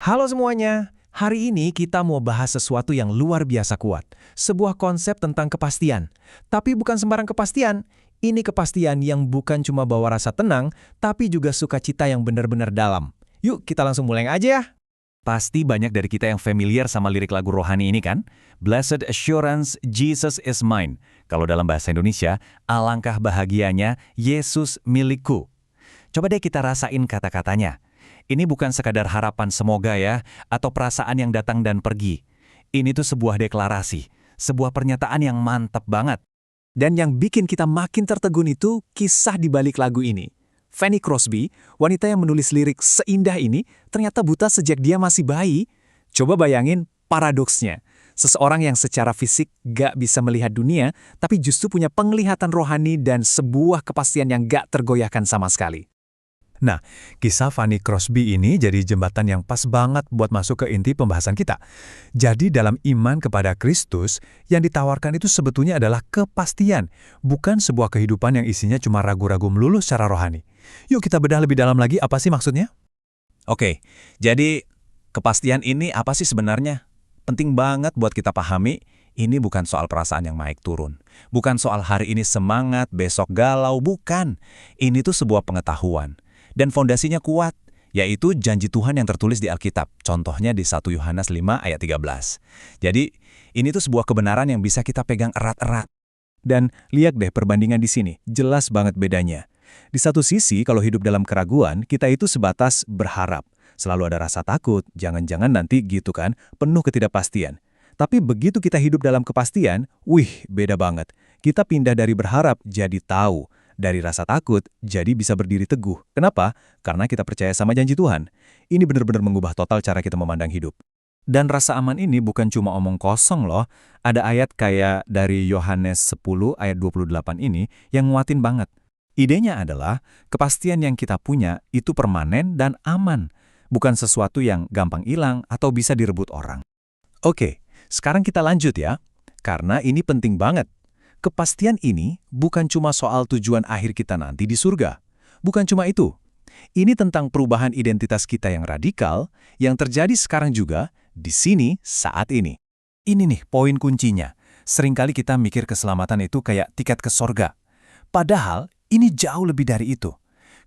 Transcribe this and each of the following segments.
Halo semuanya, hari ini kita mau bahas sesuatu yang luar biasa kuat. Sebuah konsep tentang kepastian. Tapi bukan sembarang kepastian. Ini kepastian yang bukan cuma bawa rasa tenang, tapi juga sukacita yang benar-benar dalam. Yuk kita langsung mulai aja ya. Pasti banyak dari kita yang familiar sama lirik lagu rohani ini kan? Blessed Assurance, Jesus is mine. Kalau dalam bahasa Indonesia, alangkah bahagianya, Yesus milikku. Coba deh kita rasain kata-katanya. Ini bukan sekadar harapan semoga ya, atau perasaan yang datang dan pergi. Ini tuh sebuah deklarasi, sebuah pernyataan yang mantap banget. Dan yang bikin kita makin tertegun itu kisah di balik lagu ini. Fanny Crosby, wanita yang menulis lirik seindah ini, ternyata buta sejak dia masih bayi. Coba bayangin paradoksnya. Seseorang yang secara fisik gak bisa melihat dunia, tapi justru punya penglihatan rohani dan sebuah kepastian yang gak tergoyahkan sama sekali. Nah, kisah Fanny Crosby ini jadi jembatan yang pas banget buat masuk ke inti pembahasan kita. Jadi dalam iman kepada Kristus, yang ditawarkan itu sebetulnya adalah kepastian, bukan sebuah kehidupan yang isinya cuma ragu-ragu melulu secara rohani. Yuk kita bedah lebih dalam lagi, apa sih maksudnya? Oke, jadi kepastian ini apa sih sebenarnya? Penting banget buat kita pahami, ini bukan soal perasaan yang naik turun. Bukan soal hari ini semangat, besok galau, bukan. Ini tuh sebuah pengetahuan. Dan fondasinya kuat, yaitu janji Tuhan yang tertulis di Alkitab. Contohnya di 1 Yohanes 5 ayat 13. Jadi, ini tuh sebuah kebenaran yang bisa kita pegang erat-erat. Dan lihat deh perbandingan di sini, jelas banget bedanya. Di satu sisi, kalau hidup dalam keraguan, kita itu sebatas berharap. Selalu ada rasa takut, jangan-jangan nanti gitu kan, penuh ketidakpastian. Tapi begitu kita hidup dalam kepastian, beda banget. Kita pindah dari berharap jadi tahu. Dari rasa takut, jadi bisa berdiri teguh. Kenapa? Karena kita percaya sama janji Tuhan. Ini benar-benar mengubah total cara kita memandang hidup. Dan rasa aman ini bukan cuma omong kosong loh. Ada ayat kayak dari Yohanes 10 ayat 28 ini yang nguatin banget. Idenya adalah kepastian yang kita punya itu permanen dan aman. Bukan sesuatu yang gampang hilang atau bisa direbut orang. Oke, sekarang kita lanjut ya. Karena ini penting banget. Kepastian ini bukan cuma soal tujuan akhir kita nanti di surga. Bukan cuma itu. Ini tentang perubahan identitas kita yang radikal, yang terjadi sekarang juga, di sini, saat ini. Ini nih poin kuncinya. Seringkali kita mikir keselamatan itu kayak tiket ke sorga. Padahal ini jauh lebih dari itu.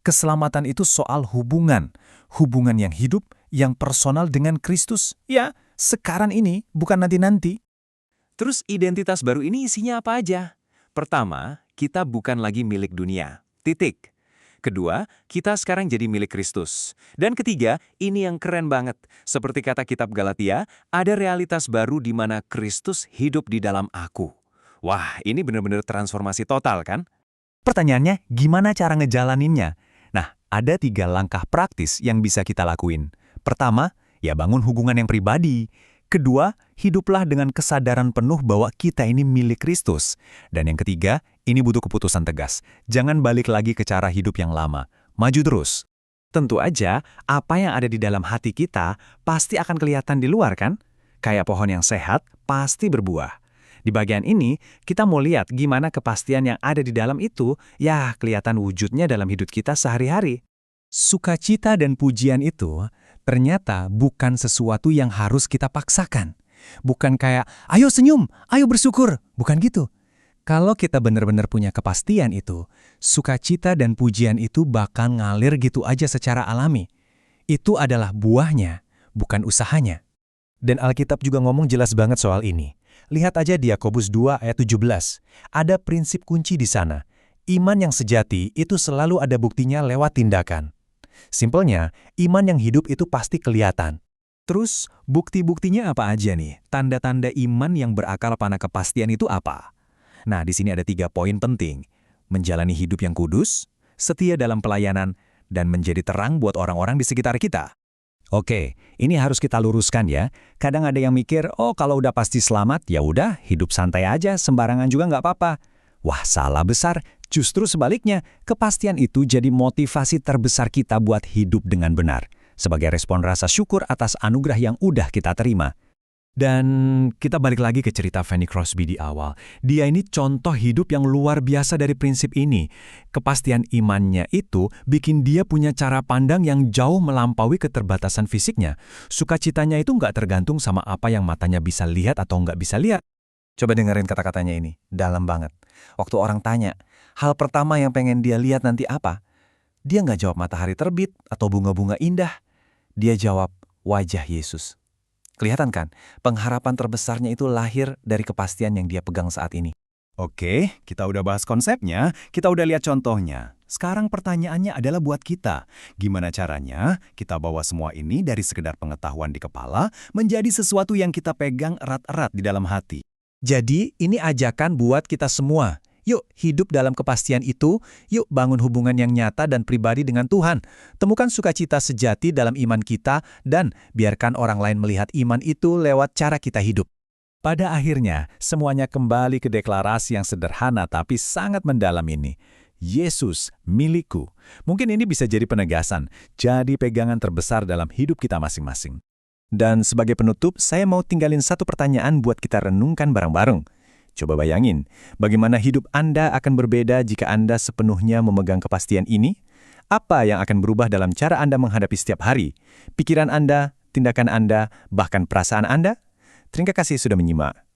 Keselamatan itu soal hubungan. Hubungan yang hidup, yang personal dengan Kristus. Ya, sekarang ini, bukan nanti-nanti. Terus identitas baru ini isinya apa aja? Pertama, kita bukan lagi milik dunia. Titik. Kedua, kita sekarang jadi milik Kristus. Dan ketiga, ini yang keren banget. Seperti kata kitab Galatia, ada realitas baru di mana Kristus hidup di dalam aku. Wah, ini benar-benar transformasi total kan? Pertanyaannya, gimana cara ngejalaninnya? Nah, ada 3 langkah praktis yang bisa kita lakuin. Pertama, ya bangun hubungan yang pribadi. Kedua, hiduplah dengan kesadaran penuh bahwa kita ini milik Kristus. Dan yang ketiga, ini butuh keputusan tegas. Jangan balik lagi ke cara hidup yang lama. Maju terus. Tentu aja, apa yang ada di dalam hati kita pasti akan kelihatan di luar kan? Kayak pohon yang sehat, pasti berbuah. Di bagian ini, kita mau lihat gimana kepastian yang ada di dalam itu, ya kelihatan wujudnya dalam hidup kita sehari-hari. Sukacita dan pujian itu ternyata bukan sesuatu yang harus kita paksakan. Bukan kayak, ayo senyum, ayo bersyukur. Bukan gitu. Kalau kita benar-benar punya kepastian itu, sukacita dan pujian itu bakal ngalir gitu aja secara alami. Itu adalah buahnya, bukan usahanya. Dan Alkitab juga ngomong jelas banget soal ini. Lihat aja di Yakobus 2 ayat 17. Ada prinsip kunci di sana. Iman yang sejati itu selalu ada buktinya lewat tindakan. Simpelnya, iman yang hidup itu pasti kelihatan. Terus, bukti-buktinya apa aja nih? Tanda-tanda iman yang berakar pada kepastian itu apa? Nah, di sini ada 3 poin penting. Menjalani hidup yang kudus, setia dalam pelayanan, dan menjadi terang buat orang-orang di sekitar kita. Oke, ini harus kita luruskan ya. Kadang ada yang mikir, oh kalau udah pasti selamat, ya udah hidup santai aja, sembarangan juga nggak apa-apa. Wah, salah besar. Justru sebaliknya, kepastian itu jadi motivasi terbesar kita buat hidup dengan benar. Sebagai respon rasa syukur atas anugerah yang udah kita terima. Dan kita balik lagi ke cerita Fanny Crosby di awal. Dia ini contoh hidup yang luar biasa dari prinsip ini. Kepastian imannya itu bikin dia punya cara pandang yang jauh melampaui keterbatasan fisiknya. Sukacitanya itu nggak tergantung sama apa yang matanya bisa lihat atau nggak bisa lihat. Coba dengerin kata-katanya ini, dalam banget. Waktu orang tanya, hal pertama yang pengen dia lihat nanti apa? Dia nggak jawab matahari terbit atau bunga-bunga indah. Dia jawab, wajah Yesus. Kelihatan kan, pengharapan terbesarnya itu lahir dari kepastian yang dia pegang saat ini. Oke, kita udah bahas konsepnya, kita udah lihat contohnya. Sekarang pertanyaannya adalah buat kita. Gimana caranya kita bawa semua ini dari sekedar pengetahuan di kepala menjadi sesuatu yang kita pegang erat-erat di dalam hati? Jadi, ini ajakan buat kita semua. Yuk, hidup dalam kepastian itu. Yuk, bangun hubungan yang nyata dan pribadi dengan Tuhan. Temukan sukacita sejati dalam iman kita dan biarkan orang lain melihat iman itu lewat cara kita hidup. Pada akhirnya, semuanya kembali ke deklarasi yang sederhana tapi sangat mendalam ini. Yesus, milikku. Mungkin ini bisa jadi penegasan, jadi pegangan terbesar dalam hidup kita masing-masing. Dan sebagai penutup, saya mau tinggalin satu pertanyaan buat kita renungkan bareng-bareng. Coba bayangin, bagaimana hidup Anda akan berbeda jika Anda sepenuhnya memegang kepastian ini? Apa yang akan berubah dalam cara Anda menghadapi setiap hari? Pikiran Anda, tindakan Anda, bahkan perasaan Anda? Terima kasih sudah menyimak.